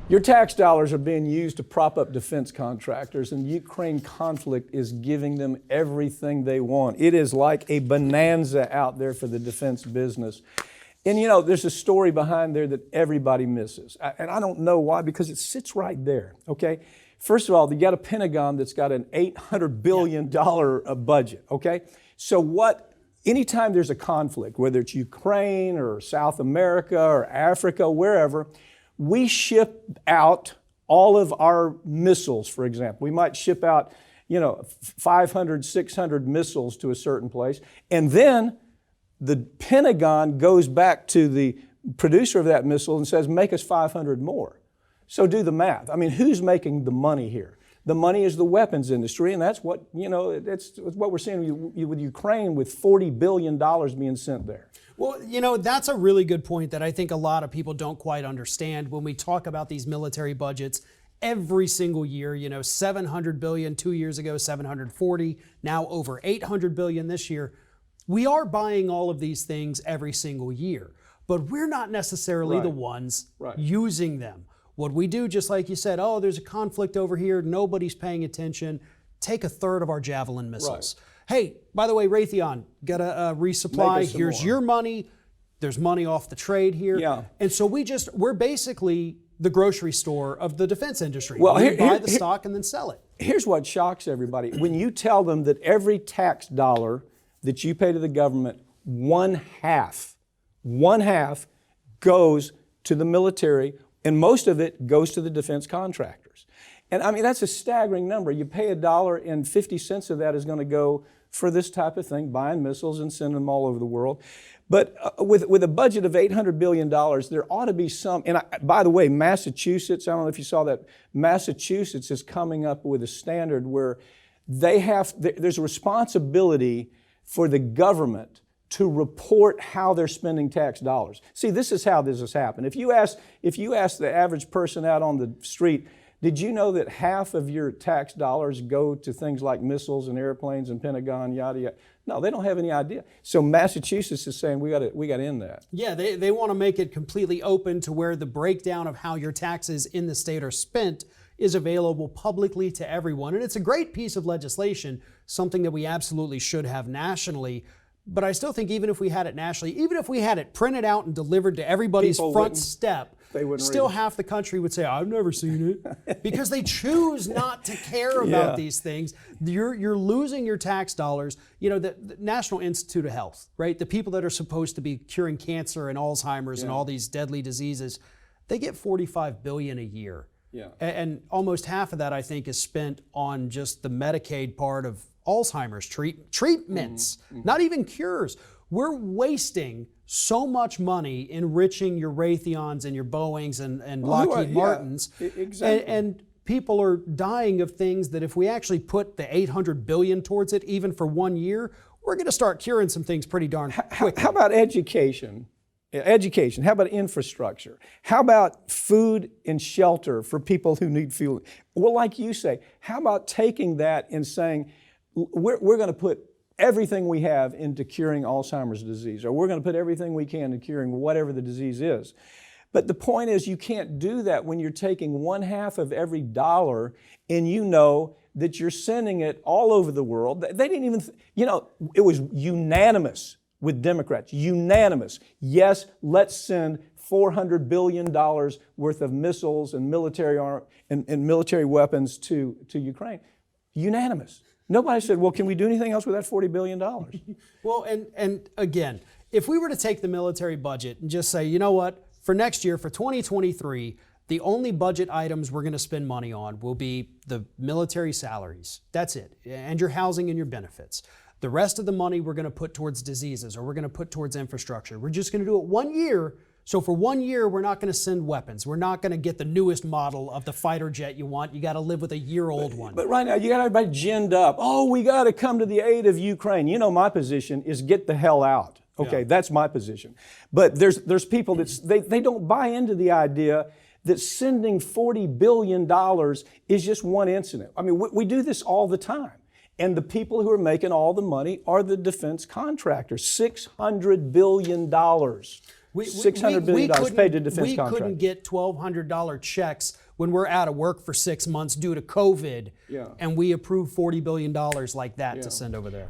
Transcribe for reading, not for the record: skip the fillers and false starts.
Your tax dollars are being used to prop up defense contractors, and the Ukraine conflict is giving them everything they want. It is like a bonanza out there for the defense business. And you know, there's a story behind there that everybody misses. And I don't know why, because it sits right there, okay? First of all, you got a Pentagon that's got an $800 billion budget, okay? So anytime there's a conflict, whether it's Ukraine or South America or Africa, wherever, we ship out all of our missiles, for example. We might ship out, 500, 600 missiles to a certain place. And then the Pentagon goes back to the producer of that missile and says, make us 500 more. So do the math. I mean, who's making the money here? The money is the weapons industry, and that's what, that's what we're seeing with Ukraine, with $40 billion being sent there. Well, that's a really good point that I think a lot of people don't quite understand when we talk about these military budgets every single year. $700 billion 2 years ago, $740, now over $800 billion this year. We are buying all of these things every single year, but we're not necessarily the ones using them. What we do, just like you said, there's a conflict over here, nobody's paying attention, take a third of our Javelin missiles. Hey, by the way, Raytheon, got a resupply, here's your money, there's money off the trade here. Yeah. And so we're basically the grocery store of the defense industry. Well, we buy the stock and then sell it. Here's what shocks everybody. When you tell them that every tax dollar that you pay to the government, one half goes to the military, and most of it goes to the defense contractors. And I mean, that's a staggering number. You pay $1 and 50 cents of that is going to go for this type of thing, buying missiles and sending them all over the world. But with a budget of $800 billion, there ought to be some, and by the way, Massachusetts, I don't know if you saw that, Massachusetts is coming up with a standard where there's a responsibility for the government to report how they're spending tax dollars. See, this is how this has happened. If you ask the average person out on the street, did you know that half of your tax dollars go to things like missiles and airplanes and Pentagon, yada, yada? No, they don't have any idea. So Massachusetts is saying we got to end that. Yeah, they want to make it completely open to where the breakdown of how your taxes in the state are spent is available publicly to everyone. And it's a great piece of legislation, something that we absolutely should have nationally. But I still think even if we had it nationally, even if we had it printed out and delivered to everybody's front step, still half the country would say, I've never seen it. Because they choose not to care about these things. You're losing your tax dollars. The National Institute of Health, right? The people that are supposed to be curing cancer and Alzheimer's and all these deadly diseases, they get $45 billion a year. Yeah. And almost half of that, I think, is spent on just the Medicaid part of Alzheimer's treatments, not even cures. We're wasting so much money enriching your Raytheons and your Boeings and Lockheed Martins. Exactly. And people are dying of things that if we actually put the $800 billion towards it, even for 1 year, we're going to start curing some things pretty darn quick. How about education? How about infrastructure? How about food and shelter for people who need food? Well, like you say, how about taking that and saying, we're going to put everything we have into curing Alzheimer's disease, or we're going to put everything we can into curing whatever the disease is. But the point is, you can't do that when you're taking one half of every dollar and you know that you're sending it all over the world. They didn't even, it was unanimous with Democrats, unanimous. Yes, let's send $400 billion worth of missiles and military weapons to Ukraine. Unanimous. Nobody said, well, can we do anything else with that $40 billion? Well, and again, if we were to take the military budget and just say, you know what, for next year, for 2023, the only budget items we're going to spend money on will be the military salaries. That's it. And your housing and your benefits. The rest of the money we're going to put towards diseases, or we're going to put towards infrastructure. We're just going to do it 1 year. So for 1 year, we're not going to send weapons. We're not going to get the newest model of the fighter jet you want. You got to live with a year-old one. But right now, you got everybody ginned up. Oh, we got to come to the aid of Ukraine. My position is get the hell out. Okay, that's my position. But there's people that they don't buy into the idea that sending $40 billion is just one incident. I mean, we do this all the time. And the people who are making all the money are the defense contractors. $600 billion. $600 billion paid to defense We contractors. couldn't get $1,200 checks when we're out of work for 6 months due to COVID, Yeah. and we approved $40 billion like that to send over there.